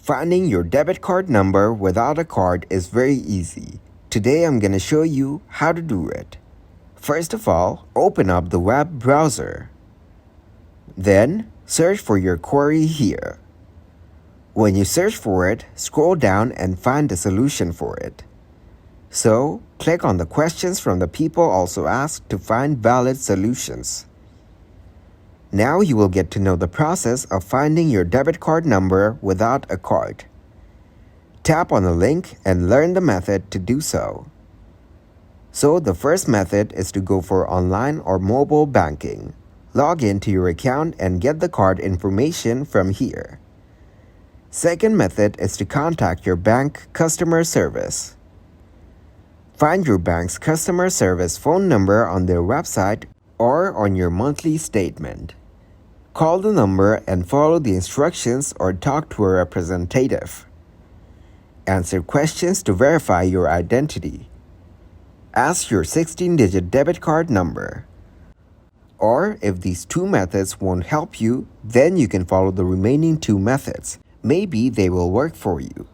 Finding your debit card number without a card is very easy. Today I'm going to show you how to do it. First of all, open up the web browser. Then, search for your query here. When you search for it, scroll down and find the solution for it. So, click on the questions from the people also asked to find valid solutions. Now you will get to know the process of finding your debit card number without a card. Tap on the link and learn the method to do so. So the first method is to go for online or mobile banking. Log into your account and get the card information from here. Second method is to contact your bank customer service. Find your bank's customer service phone number on their website or on your monthly statement. Call the number and follow the instructions or talk to a representative. Answer questions to verify your identity. Ask your 16-digit debit card number. Or if these two methods won't help you, then you can follow the remaining two methods. Maybe they will work for you.